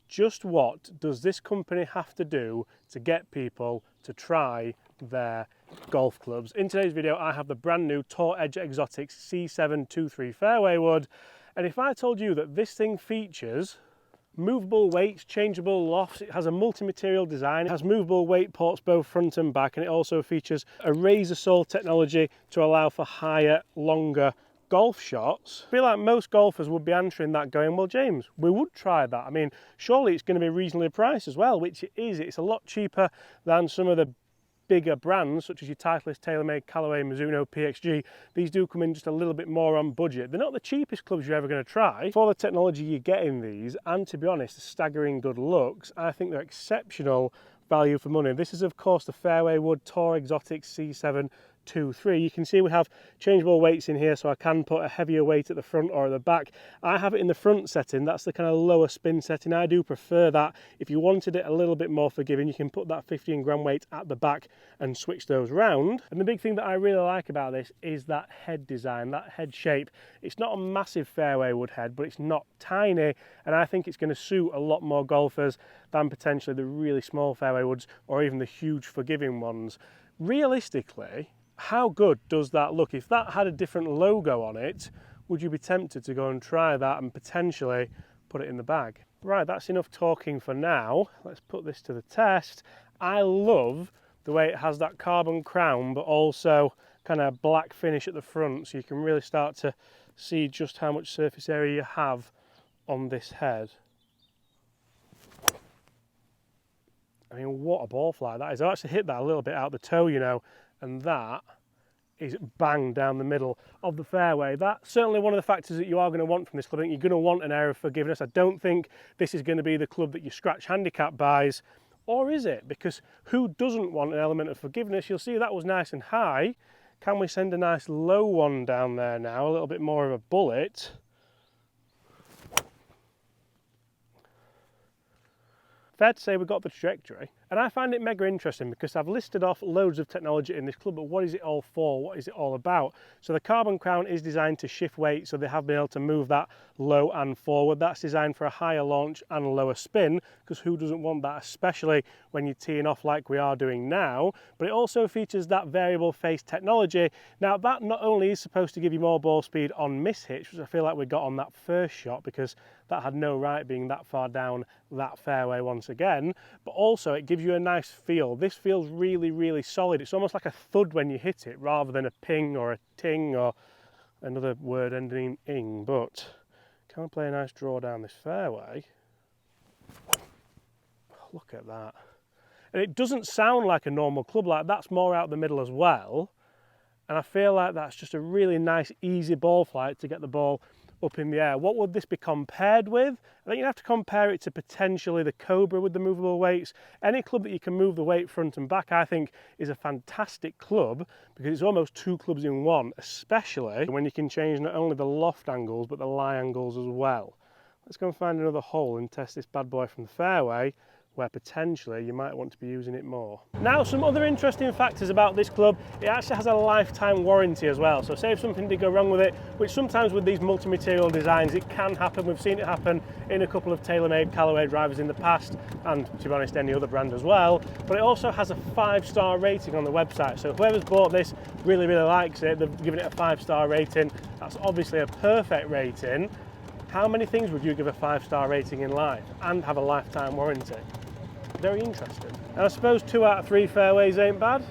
just what does this company have to do to get people to try their golf clubs? In today's video, I have the brand new Tour Edge Exotics C723 fairway wood. And if I told you that this thing features movable weights, changeable lofts, it has a multi-material design, it has movable weight ports both front and back, and it also features a razor sole technology to allow for higher, longer golf shots, I feel like most golfers would be answering that going, well, James, we would try that. I mean, surely it's going to be reasonably priced as well, which it is. It's a lot cheaper than some of the bigger brands such as your Titleist, TaylorMade, Callaway, Mizuno, PXG. These do come in just a little bit more on budget. They're not the cheapest clubs you're ever going to try. For the technology you get in these, and to be honest, the staggering good looks, I think they're exceptional value for money. This is of course the Fairway wood Tour Exotics C723. You can see we have changeable weights in here, so I can put a heavier weight at the front or at the back. I have it in the front setting, that's the kind of lower spin setting. I do prefer that. If you wanted it a little bit more forgiving, you can put that 15 gram weight at the back and switch those round. And the big thing that I really like about this is that head design, that head shape. It's not a massive fairway wood head, but it's not tiny, and I think it's going to suit a lot more golfers than potentially the really small fairway woods or even the huge forgiving ones. Realistically, how good does that look? If that had a different logo on it, would you be tempted to go and try that and potentially put it in the bag? Right, that's enough talking for now. Let's put this to the test. I love the way it has that carbon crown, but also kind of black finish at the front, so you can really start to see just how much surface area you have on this head. I mean, what a ball flight that is. I actually hit that a little bit out the toe, you know, and that is bang down the middle of the fairway. That's certainly one of the factors that you are going to want from this club. I think you're going to want an air of forgiveness. I don't think this is going to be the club that your scratch handicap buys, or is it? Because who doesn't want an element of forgiveness? You'll see that was nice and high. Can we send a nice low one down there now? A little bit more of a bullet. Fair to say we got the trajectory, and I find it mega interesting because I've listed off loads of technology in this club, but what is it all for? What is it all about? So the carbon crown is designed to shift weight, so they have been able to move that low and forward. That's designed for a higher launch and a lower spin, because who doesn't want that, especially when you're teeing off like we are doing now. But it also features that variable face technology. Now that not only is supposed to give you more ball speed on mishitch, which I feel like we got on that first shot, because that had no right being that far down that fairway once again, but also it gives you a nice feel. This feels really, really solid. It's almost like a thud when you hit it, rather than a ping or a ting or another word ending in ing. But can I play a nice draw down this fairway? Look at that. And it doesn't sound like a normal club, like that's more out the middle as well. And I feel like that's just a really nice, easy ball flight to get the ball up in the air. What would this be compared with? I think you'd have to compare it to potentially the Cobra with the movable weights. Any club that you can move the weight front and back, I think, is a fantastic club, because it's almost two clubs in one, especially when you can change not only the loft angles but the lie angles as well. Let's go and find another hole and test this bad boy from the fairway, where potentially you might want to be using it more. Now, some other interesting factors about this club: it actually has a lifetime warranty as well. So say if something did go wrong with it, which sometimes with these multi-material designs it can happen. We've seen it happen in a couple of TaylorMade, Callaway drivers in the past, and to be honest any other brand as well. But it also has a 5-star rating on the website, so whoever's bought this really, really likes it. They've given it a 5-star rating. That's obviously a perfect rating. How many things would you give a 5-star rating in life and have a lifetime warranty? Very interesting. And I suppose 2 out of 3 fairways ain't bad.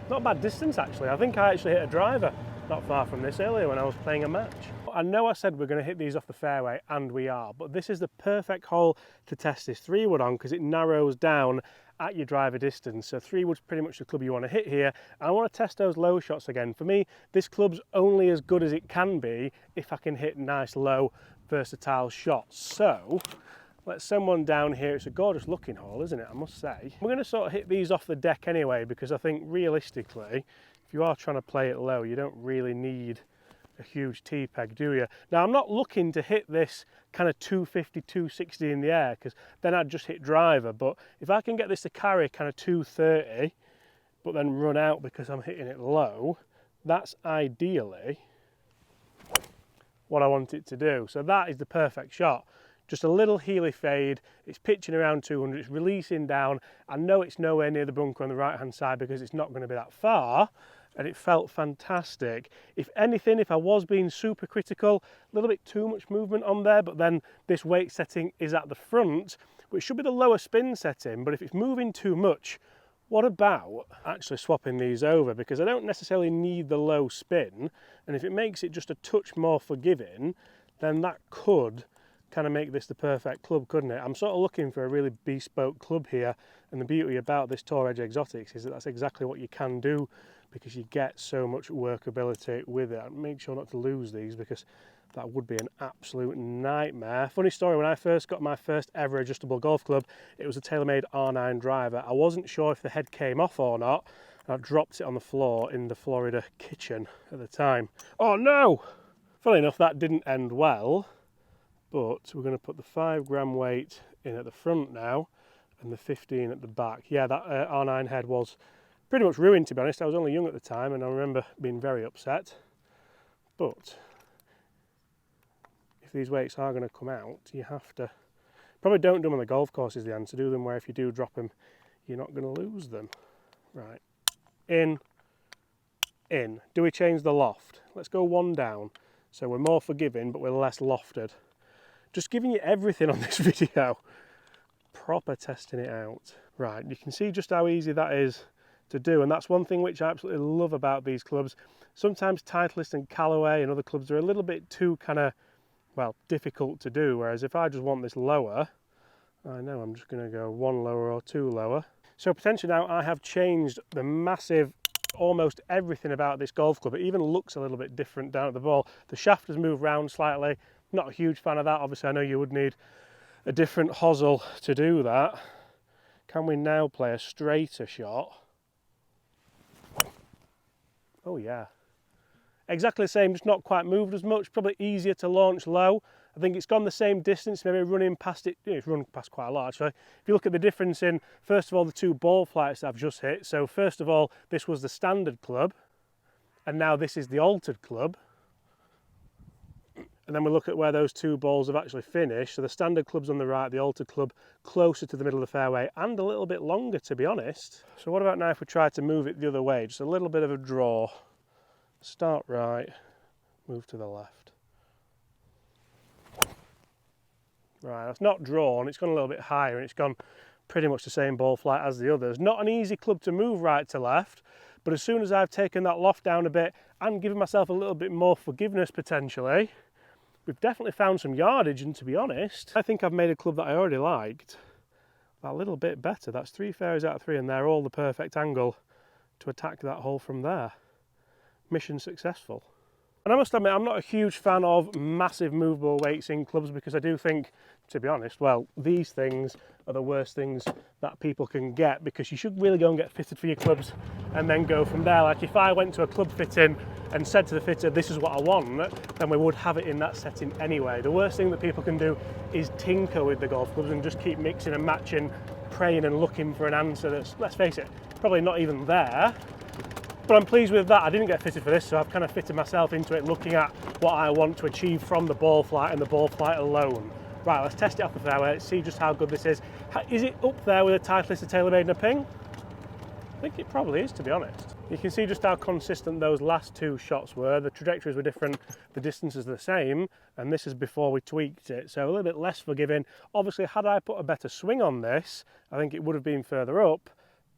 Not a bad distance actually. I think I actually hit a driver not far from this earlier when I was playing a match. I know I said we're going to hit these off the fairway, and we are, but this is the perfect hole to test this 3-wood on, because it narrows down at your driver distance. So 3-wood's pretty much the club you want to hit here. And I want to test those low shots again. For me, this club's only as good as it can be if I can hit nice, low, versatile shots. So let's send one down here. It's a gorgeous looking hole, isn't it, I must say. We're going to sort of hit these off the deck anyway, because I think realistically, if you are trying to play it low, you don't really need a huge tee peg, do you? Now, I'm not looking to hit this kind of 250, 260 in the air, because then I'd just hit driver. But if I can get this to carry kind of 230, but then run out because I'm hitting it low, that's ideally what I want it to do. So that is the perfect shot. just a little Healy fade. It's pitching around 200, it's releasing down. I know it's nowhere near the bunker on the right hand side because it's not going to be that far, and it felt fantastic. If anything, if I was being super critical, a little bit too much movement on there, but then this weight setting is at the front, which should be the lower spin setting, but if it's moving too much, what about actually swapping these over? Because I don't necessarily need the low spin, and if it makes it just a touch more forgiving, then that could kind of make this the perfect club, couldn't it? I'm sort of looking for a really bespoke club here, and the beauty about this Tour Edge Exotics is that that's exactly what you can do, because you get so much workability with it. Make sure not to lose these, because that would be an absolute nightmare. Funny story, when I first got my first ever adjustable golf club, it was a TaylorMade R9 driver. I wasn't sure if the head came off or not, and I dropped it on the floor in the Florida kitchen at the time. Oh no! Funnily enough, that didn't end well, but we're going to put the 5 gram weight in at the front now, and the 15 at the back. Yeah, that R9 head was pretty much ruined, to be honest. I was only young at the time, and I remember being very upset. But if these weights are going to come out, you have to, probably don't do them on the golf course is the answer. Do them where if you do drop them, you're not going to lose them. Right, in. Do we change the loft? Let's go 1 down. So we're more forgiving, but we're less lofted. Just giving you everything on this video. Proper testing it out. Right, you can see just how easy that is to do, and that's one thing which I absolutely love about these clubs. Sometimes Titleist and Callaway and other clubs are a little bit too kind of, well, difficult to do, whereas if I just want this lower, I know I'm just going to go 1 lower or 2 lower. So potentially now I have changed the massive, almost everything about this golf club. It even looks a little bit different down at the ball. The shaft has moved round slightly. Not a huge fan of that. Obviously I know you would need a different hosel to do that. Can we now play a straighter shot? Oh yeah. Exactly the same, just not quite moved as much, probably easier to launch low. I think it's gone the same distance, maybe running past it, it's run past quite a lot actually. If you look at the difference in, first of all, the 2 ball flights that I've just hit. So first of all, this was the standard club, and now this is the altered club. And then we look at where those 2 balls have actually finished. So the standard club's on the right, the altered club closer to the middle of the fairway, and a little bit longer, to be honest. So what about now if we try to move it the other way, just a little bit of a draw. Start right, move to the left. Right, that's not drawn, it's gone a little bit higher, and it's gone pretty much the same ball flight as the others. Not an easy club to move right to left, but as soon as I've taken that loft down a bit and given myself a little bit more forgiveness potentially, we've definitely found some yardage, and to be honest, I think I've made a club that I already liked that little bit better. That's 3 fairways out of 3, and they're all the perfect angle to attack that hole from there. Mission successful. And I must admit, I'm not a huge fan of massive movable weights in clubs, because I do think, to be honest, well, these things are the worst things that people can get, because you should really go and get fitted for your clubs and then go from there. Like if I went to a club fitting and said to the fitter, this is what I want, then we would have it in that setting anyway. The worst thing that people can do is tinker with the golf clubs and just keep mixing and matching, praying and looking for an answer that's, let's face it, probably not even there. But I'm pleased with that. I didn't get fitted for this, so I've kind of fitted myself into it, looking at what I want to achieve from the ball flight and the ball flight alone. Right, let's test it off the fairway, let's see just how good this is. Is it up there with a Titleist, a TaylorMade and a Ping? I think it probably is, to be honest. You can see just how consistent those last 2 shots were. The trajectories were different, the distances are the same, and this is before we tweaked it, so a little bit less forgiving. Obviously, had I put a better swing on this, I think it would have been further up,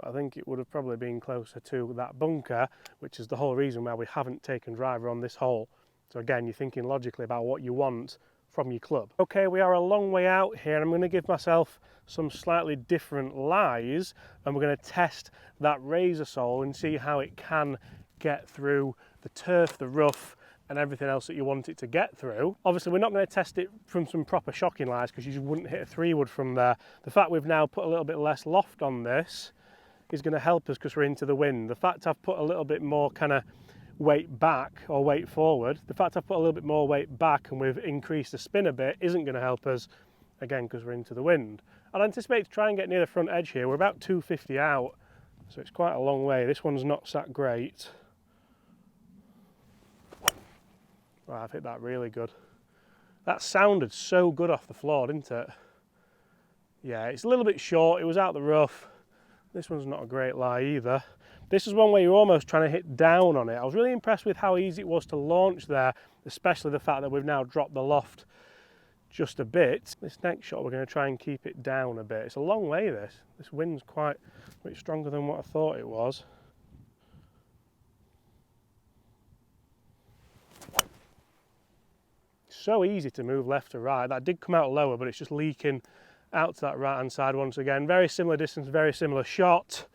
but I think it would have probably been closer to that bunker, which is the whole reason why we haven't taken driver on this hole. So again, you're thinking logically about what you want from your club. Okay, we are a long way out here. I'm going to give myself some slightly different lies, and we're going to test that razor sole and see how it can get through the turf, the rough, and everything else that you want it to get through. Obviously, we're not going to test it from some proper shocking lies, because you just wouldn't hit a 3-wood from there. The fact we've now put a little bit less loft on this is going to help us because we're into the wind. The fact I've put a little bit more kind of weight back or weight forward, the fact I've put a little bit more weight back and we've increased the spin a bit isn't going to help us, again, because we're into the wind. I'd anticipate to try and get near the front edge here. We're about 250 out, so it's quite a long way. This one's not sat great. Right, I've hit that really good. That sounded so good off the floor, didn't it? Yeah, it's a little bit short. It was out the rough. This one's not a great lie either. This is one where you're almost trying to hit down on it. I was really impressed with how easy it was to launch there, especially the fact that we've now dropped the loft just a bit. This next shot, we're going to try and keep it down a bit. It's a long way, this. This wind's quite a bit stronger than what I thought it was. So easy to move left to right. That did come out lower, but it's just leaking out to that right hand side once again. Very similar distance, very similar shot.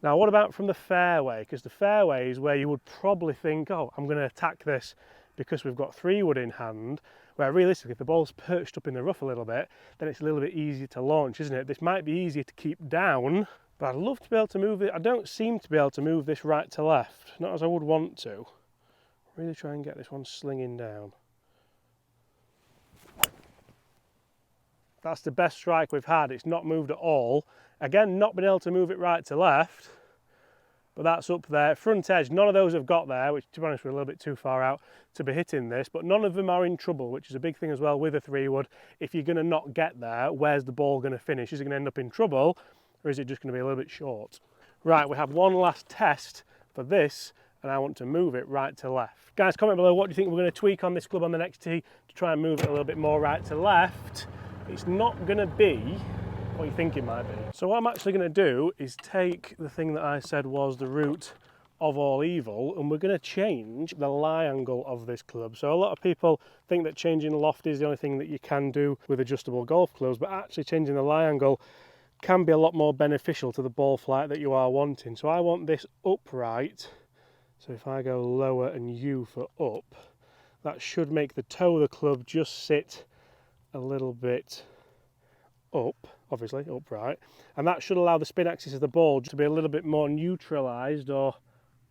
Now what about from the fairway? Because the fairway is where you would probably think, oh, I'm going to attack this because we've got 3 wood in hand, where realistically if the ball's perched up in the rough a little bit, then it's a little bit easier to launch, isn't it? This might be easier to keep down, but I'd love to be able to move it. I don't seem to be able to move this right to left, not as I would want to. Really try and get this one slinging down. That's the best strike we've had. It's not moved at all. Again, not been able to move it right to left, but that's up there. Front edge, none of those have got there, which to be honest, we're a little bit too far out to be hitting this, but none of them are in trouble, which is a big thing as well with a 3-wood. If you're going to not get there, where's the ball going to finish? Is it going to end up in trouble, or is it just going to be a little bit short? Right, we have one last test for this, and I want to move it right to left. Guys, comment below, what do you think we're going to tweak on this club on the next tee to try and move it a little bit more right to left? It's not going to be what you think it might be. So what I'm actually going to do is take the thing that I said was the root of all evil, and we're going to change the lie angle of this club. So a lot of people think that changing the loft is the only thing that you can do with adjustable golf clubs, but actually changing the lie angle can be a lot more beneficial to the ball flight that you are wanting. So I want this upright. So if I go lower and U for up, that should make the toe of the club just sit a little bit up, obviously upright, and that should allow the spin axis of the ball to be a little bit more neutralized or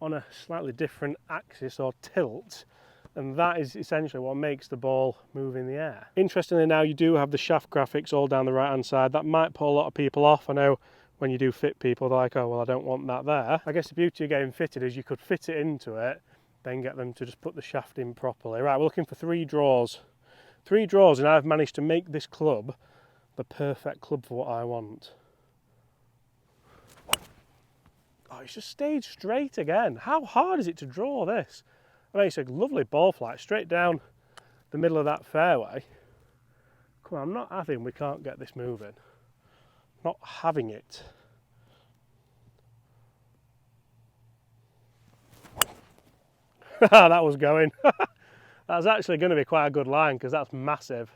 on a slightly different axis or tilt, and that is essentially what makes the ball move in the air. Interestingly, now you do have the shaft graphics all down the right hand side. That might put a lot of people off. I know when you do fit people, they're like, oh well, I don't want that there. I guess the beauty of getting fitted is you could fit it into it, then get them to just put the shaft in properly. Right, we're looking for 3 draws. 3 draws, and I've managed to make this club the perfect club for what I want. Oh, it's just stayed straight again. How hard is it to draw this? I mean, it's a lovely ball flight, straight down the middle of that fairway. Come on, I'm not having, we can't get this moving. Not having it. That was going. That's actually going to be quite a good line because that's massive.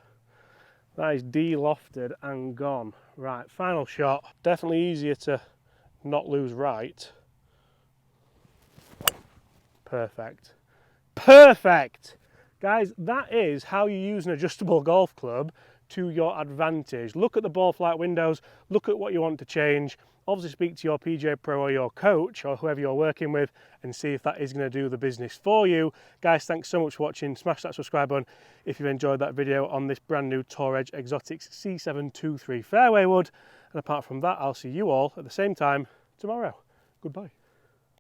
That is de-lofted and gone. Right, final shot. Definitely easier to not lose right. Perfect. Perfect! Guys, that is how you use an adjustable golf club to your advantage. Look at the ball flight windows, look at what you want to change. Obviously speak to your PGA Pro or your coach or whoever you're working with and see if that is going to do the business for you. Guys, thanks so much for watching. Smash that subscribe button if you've enjoyed that video on this brand new Tour Edge Exotics C723 fairway wood. And apart from that, I'll see you all at the same time tomorrow. Goodbye.